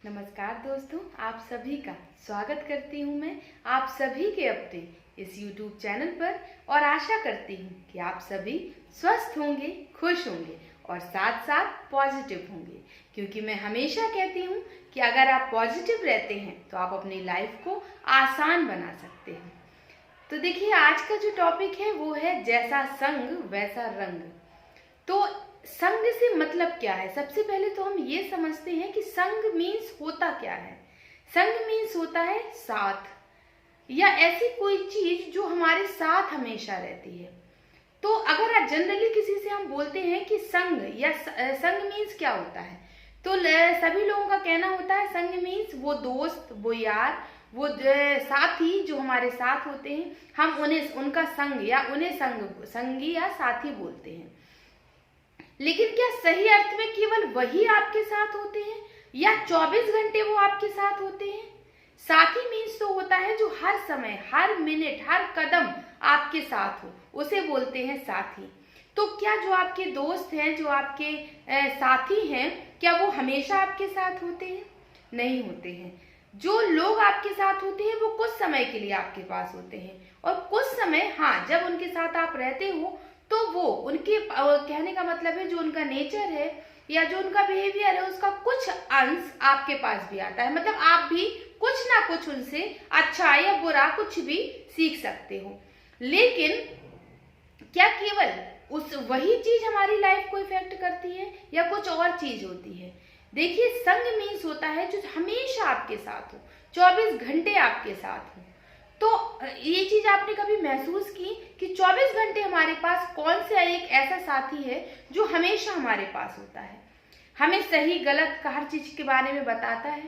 नमस्कार दोस्तों, आप सभी का स्वागत करती हूँ मैं आप सभी के अपने इस YouTube चैनल पर और आशा करती हूँ कि आप सभी स्वस्थ होंगे, खुश होंगे और साथ साथ पॉजिटिव होंगे, क्योंकि मैं हमेशा कहती हूँ कि अगर आप पॉजिटिव रहते हैं तो आप अपनी लाइफ को आसान बना सकते हैं। तो देखिए, आज का जो टॉपिक है वो है जैसा संग वैसा रंग। तो संग से मतलब क्या है? सबसे पहले तो हम ये समझते हैं कि संग मीन्स होता क्या है। संग मीन्स होता है साथ, या ऐसी कोई चीज जो हमारे साथ हमेशा रहती है। तो अगर जनरली किसी से हम बोलते हैं कि संग या संग मीन्स क्या होता है, तो सभी लोगों का कहना होता है संग मीन्स वो दोस्त, वो यार, वो साथी जो हमारे साथ होते हैं, हम उन्हें उनका संग या उन्हें संगी या साथी बोलते हैं। लेकिन क्या सही अर्थ में केवल वही आपके साथ होते हैं या 24 घंटे वो आपके साथ होते हैं? साथी मीन्स तो होता है जो हर समय, हर मिनट, हर कदम आपके साथ हो, उसे बोलते हैं साथी। तो क्या जो आपके दोस्त हैं, जो आपके साथी हैं, क्या वो हमेशा आपके साथ होते हैं? नहीं होते हैं। जो लोग आपके साथ होते हैं वो कुछ समय के लिए आपके पास होते हैं, और कुछ समय, हाँ, जब उनके साथ आप रहते हो तो वो उनके कहने का मतलब है जो उनका नेचर है या जो उनका बिहेवियर है उसका कुछ अंश आपके पास भी आता है। मतलब आप भी कुछ ना कुछ उनसे अच्छा या बुरा कुछ भी सीख सकते हो। लेकिन क्या केवल उस वही चीज हमारी लाइफ को इफेक्ट करती है या कुछ और चीज होती है? देखिए, संग मीन्स होता है जो हमेशा आपके साथ हो, 24 घंटे आपके साथ हो। तो ये चीज आपने कभी महसूस की कि 24 घंटे हमारे पास कौन सा एक ऐसा साथी है जो हमेशा हमारे पास होता है, हमें सही गलत का हर चीज के बारे में बताता है?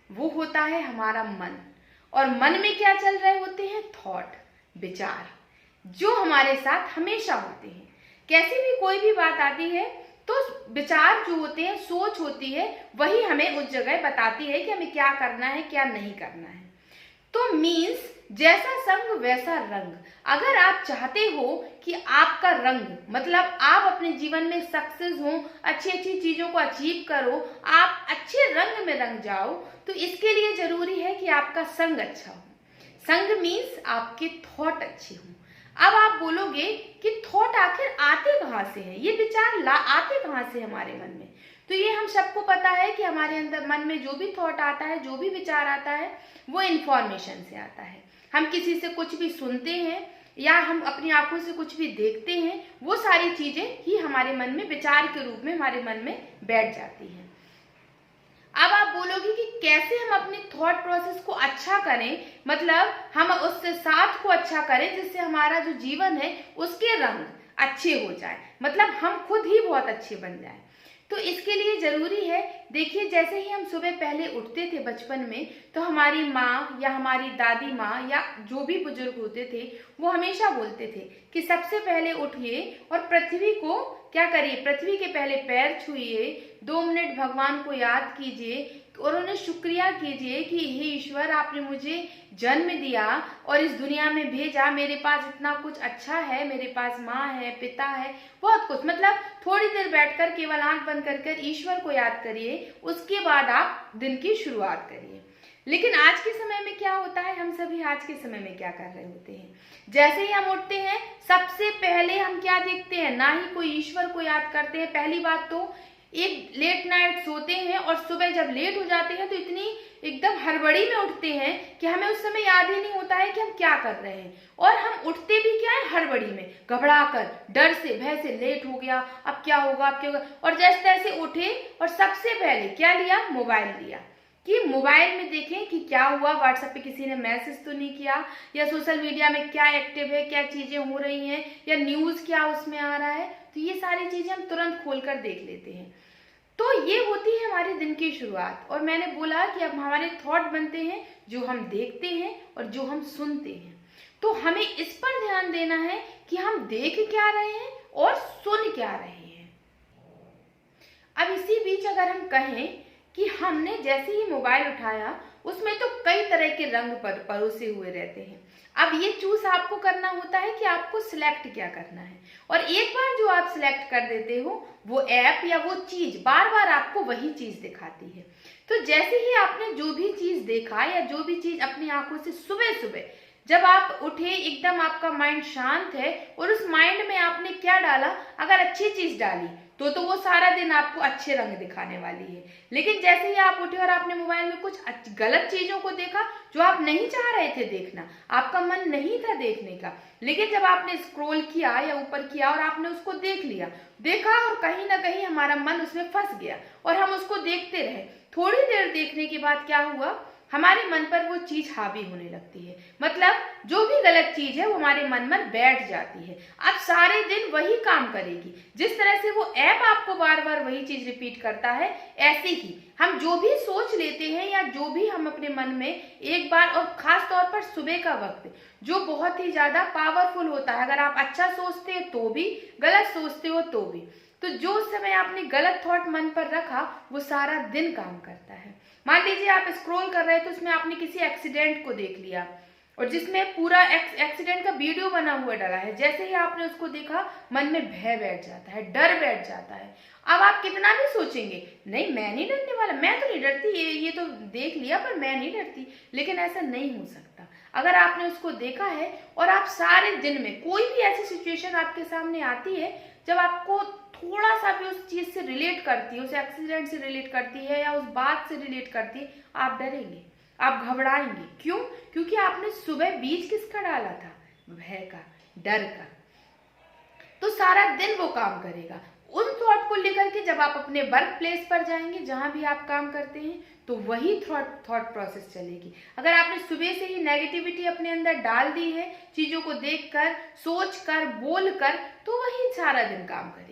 वो होता है हमारा मन। और मन में क्या चल रहे होते हैं? थॉट, विचार, जो हमारे साथ हमेशा होते हैं। कैसी भी कोई भी बात आती है तो विचार जो होते हैं, सोच होती है, वही हमें उस जगह बताती है कि हमें क्या करना है, क्या नहीं करना है। तो मीन्स जैसा संग वैसा रंग। अगर आप चाहते हो कि आपका रंग, मतलब आप अपने जीवन में सक्सेस हो, अच्छी अच्छी चीजों को अचीव करो, आप अच्छे रंग में रंग जाओ, तो इसके लिए जरूरी है कि आपका संग अच्छा हो। संग मीन्स आपके थॉट अच्छे हों। अब आप बोलोगे कि थॉट आखिर आते कहाँ से हैं, ये विचार आते कहाँ से हमारे मन में? तो ये हम सबको पता है कि हमारे अंदर मन में जो भी थॉट आता है, जो भी विचार आता है, वो इन्फॉर्मेशन से आता है। हम किसी से कुछ भी सुनते हैं या हम अपनी आंखों से कुछ भी देखते हैं, वो सारी चीजें ही हमारे मन में विचार के रूप में हमारे मन में बैठ जाती हैं। अब आप बोलोगे कि कैसे हम अपने थॉट प्रोसेस को अच्छा करें, मतलब हम उस साथ को अच्छा करें जिससे हमारा जो जीवन है उसके रंग अच्छे हो जाए, मतलब हम खुद ही बहुत अच्छे बन जाएं। तो इसके लिए जरूरी है, देखिए, जैसे ही हम सुबह पहले उठते थे बचपन में, तो हमारी माँ या हमारी दादी माँ या जो भी बुजुर्ग होते थे वो हमेशा बोलते थे कि सबसे पहले उठिए और पृथ्वी को क्या करिए, पृथ्वी के पहले पैर छुइए, 2 मिनट भगवान को याद कीजिए और उन्हें शुक्रिया कीजिए कि हे ईश्वर, आपने मुझे जन्म दिया और इस दुनिया में भेजा, मेरे पास इतना कुछ अच्छा है, मेरे पास माँ है, पिता है, बहुत कुछ। मतलब थोड़ी देर बैठकर केवल आंख बंद कर ईश्वर को याद करिए, उसके बाद आप दिन की शुरुआत करिए। लेकिन आज के समय में क्या होता है, हम सभी आज के समय में क्या कर रहे होते हैं? जैसे ही हम उठते हैं सबसे पहले हम क्या देखते हैं? ना ही कोई ईश्वर को याद करते हैं। पहली बात तो एक लेट नाइट सोते हैं और सुबह जब लेट हो जाते हैं तो इतनी एकदम हड़बड़ी में उठते हैं कि हमें उस समय याद ही नहीं होता है कि हम क्या कर रहे हैं, और हम उठते भी क्या है? हड़बड़ी में, घबरा कर, डर से, भय से, लेट हो गया, अब क्या होगा, अब क्या होगा। और जैसे तैसे उठे और सबसे पहले क्या लिया? मोबाइल लिया, कि मोबाइल में देखें कि क्या हुआ, व्हाट्सएप पे किसी ने मैसेज तो नहीं किया, या सोशल मीडिया में क्या एक्टिव है, क्या चीजें हो रही हैं, या न्यूज क्या उसमें आ रहा है। तो ये सारी चीजें हम तुरंत खोलकर देख लेते हैं। तो ये होती है हमारे दिन की शुरुआत। और मैंने बोला कि अब हमारे थॉट बनते हैं जो हम देखते हैं और जो हम सुनते हैं। तो हमें इस पर ध्यान देना है कि हम देख क्या रहे हैं और सुन क्या रहे हैं। अब इसी बीच अगर हम कहें कि हमने जैसे ही मोबाइल उठाया उसमें तो कई तरह के रंग परोसे हुए रहते हैं। अब ये चूज आपको करना होता है कि आपको सिलेक्ट क्या करना है, और एक बार जो आप सिलेक्ट कर देते हो वो ऐप या वो चीज बार बार आपको वही चीज दिखाती है। तो जैसे ही आपने जो भी चीज देखा या जो भी चीज अपनी आंखों से सुबह सुबह जब आप उठे, एकदम आपका माइंड शांत है और उस माइंड में आपने क्या डाला, अगर अच्छी चीज डाली तो वो सारा दिन आपको अच्छे रंग दिखाने वाली है। लेकिन जैसे ही आप उठे और आपने मोबाइल में कुछ गलत चीजों को देखा जो आप नहीं चाह रहे थे देखना, आपका मन नहीं था देखने का, लेकिन जब आपने स्क्रॉल किया या ऊपर किया और आपने उसको देखा और कहीं ना कहीं हमारा मन उसमें फंस गया और हम उसको देखते रहे। थोड़ी देर देखने के बाद क्या हुआ, हमारे मन पर वो चीज हावी होने लगती है। मतलब जो भी गलत चीज है वो हमारे मन में बैठ जाती है। अब सारे दिन वही काम करेगी। जिस तरह से वो ऐप आपको बार बार वही चीज रिपीट करता है, ऐसे ही हम जो भी सोच लेते हैं या जो भी हम अपने मन में एक बार, और खास तौर पर सुबह का वक्त जो बहुत ही ज्यादा पावरफुल होता है। अगर आप अच्छा सोचते हो तो भी, गलत सोचते हो तो भी, तो जो समय आपने गलत थॉट मन पर रखा वो सारा दिन काम करता है। मान लीजिए आप स्क्रॉल कर रहे थे, उसमें आपने किसी एक्सीडेंट को देख लिया और जिसमें पूरा एक्सीडेंट का वीडियो बना हुआ डाला है। जैसे ही आपने उसको देखा मन में भय बैठ जाता है, डर बैठ जाता है। अब आप कितना भी सोचेंगे, नहीं मैं नहीं डरने वाला, मैं तो नहीं डरती, ये तो देख लिया पर मैं नहीं डरती, लेकिन ऐसा नहीं हो सकता। अगर आपने उसको देखा है और आप सारे दिन में कोई भी ऐसी सिचुएशन आपके सामने आती है जब आपको थोड़ा सा भी उस चीज से रिलेट करती है, उस एक्सीडेंट से रिलेट करती है या उस बात से रिलेट करती है, आप डरेंगे, आप घबराएंगे। क्यों? क्योंकि आपने सुबह बीज किसका डाला था? भय का, डर का। तो सारा दिन वो काम करेगा। उन थॉट को लेकर के जब आप अपने वर्क प्लेस पर जाएंगे, जहां भी आप काम करते हैं, तो वही थॉट प्रोसेस चलेगी। अगर आपने सुबह से ही नेगेटिविटी अपने अंदर डाल दी है, चीजों को देखकर, सोचकर, बोलकर, तो वही सारा दिन काम करेगी।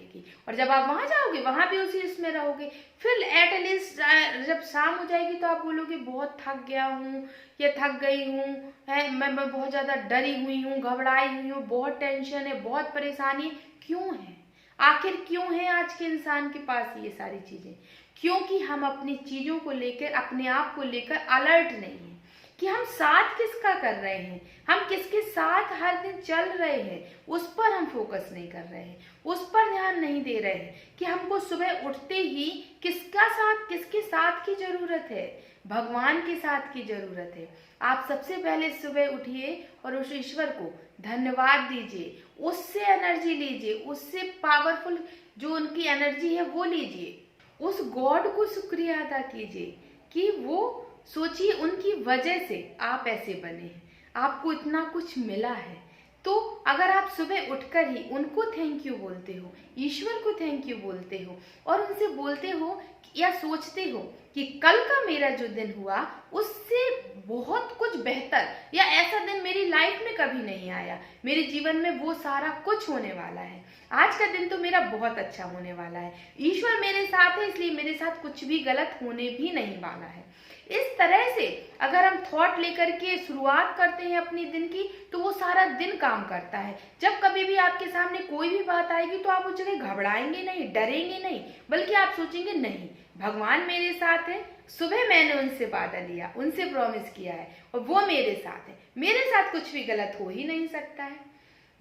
और जब आप वहां जाओगे वहां भी उसी इसमें रहोगे। फिर एट लीस्ट जब शाम हो जाएगी तो आप बोलोगे बहुत थक गया हूँ या थक गई हूँ, मैं बहुत ज्यादा डरी हुई हूँ, घबराई हुई हूँ, बहुत टेंशन है, बहुत परेशानी। क्यों है? आखिर क्यों है आज के इंसान के पास ये सारी चीजें? क्योंकि हम अपनी चीजों को लेकर, अपने आप को लेकर अलर्ट नहीं है कि हम साथ किसका कर रहे हैं, हम किसके साथ हर दिन चल रहे हैं, उस पर हम फोकस नहीं कर रहे हैं, उस पर ध्यान नहीं दे रहे हैं कि हमको सुबह उठते ही किसके साथ की जरूरत है? भगवान के साथ की जरूरत है। आप सबसे पहले सुबह उठिए और उस ईश्वर को धन्यवाद दीजिए, उससे एनर्जी लीजिए, उससे पावरफुल जो उनकी एनर्जी है वो लीजिए, उस गॉड को शुक्रिया अदा कीजिए कि वो, सोचिए उनकी वजह से आप ऐसे बने हैं, आपको इतना कुछ मिला है। तो अगर आप सुबह उठकर ही उनको थैंक यू बोलते हो, ईश्वर को थैंक यू बोलते हो और उनसे बोलते हो या सोचते हो कि कल का मेरा जो दिन हुआ उससे बहुत कुछ बेहतर या ऐसा दिन मेरी लाइफ में कभी नहीं आया, मेरे जीवन में वो सारा कुछ होने वाला है, आज का दिन तो मेरा बहुत अच्छा होने वाला है, ईश्वर मेरे साथ है इसलिए मेरे साथ कुछ भी गलत होने भी नहीं वाला है। इस तरह से अगर हम थॉट लेकर के शुरुआत करते हैं अपनी दिन की, तो वो सारा दिन काम करता है। जब कभी भी आपके सामने कोई भी बात आएगी तो आप उस जगह घबराएंगे नहीं, डरेंगे नहीं, बल्कि आप सोचेंगे नहीं, भगवान मेरे साथ है, सुबह मैंने उनसे वादा लिया, उनसे प्रॉमिस किया है और वो मेरे साथ है, मेरे साथ कुछ भी गलत हो ही नहीं सकता है।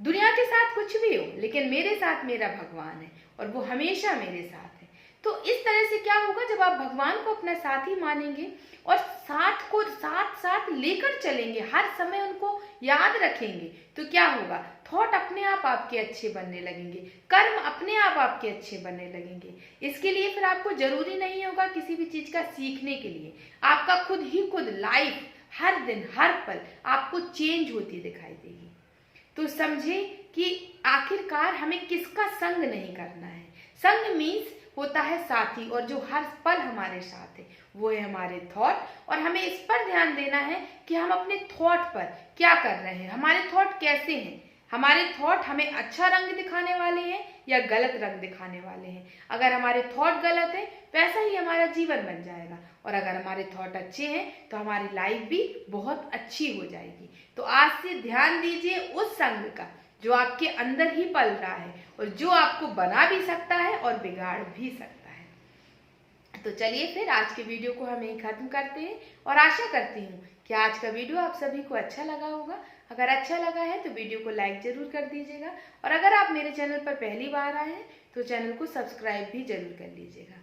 दुनिया के साथ कुछ भी हो, लेकिन मेरे साथ मेरा भगवान है और वो हमेशा मेरे साथ है। तो इस तरह से क्या होगा, जब आप भगवान को अपना साथी मानेंगे और साथ लेकर चलेंगे, हर समय उनको याद रखेंगे, तो क्या होगा, थॉट अपने आप आपके अच्छे बनने लगेंगे, कर्म अपने आप आपके अच्छे बनने लगेंगे। इसके लिए फिर आपको जरूरी नहीं होगा किसी भी चीज का सीखने के लिए, आपका खुद लाइफ हर दिन हर पल आपको चेंज होती दिखाई देगी। तो समझे कि आखिरकार हमें किसका संग नहीं करना है। संग मीन्स होता है साथी, और जो हर पल हमारे साथ है वो है हमारे थॉट। और हमें इस पर ध्यान देना है कि हम अपने थॉट पर क्या कर रहे हैं, हमारे थॉट कैसे हैं, हमारे थॉट हमें अच्छा रंग दिखाने वाले हैं या गलत रंग दिखाने वाले हैं। अगर हमारे थॉट गलत है वैसा ही हमारा जीवन बन जाएगा, और अगर हमारे थॉट अच्छे हैं तो हमारी लाइफ भी बहुत अच्छी हो जाएगी। तो आज से ध्यान दीजिए उस संग का जो आपके अंदर ही पल रहा है और जो आपको बना भी सकता है और बिगाड़ भी सकता है। तो चलिए फिर आज के वीडियो को हम यहीं ख़त्म करते हैं और आशा करती हूँ कि आज का वीडियो आप सभी को अच्छा लगा होगा। अगर अच्छा लगा है तो वीडियो को लाइक ज़रूर कर दीजिएगा और अगर आप मेरे चैनल पर पहली बार आए हैं तो चैनल को सब्सक्राइब भी ज़रूर कर लीजिएगा।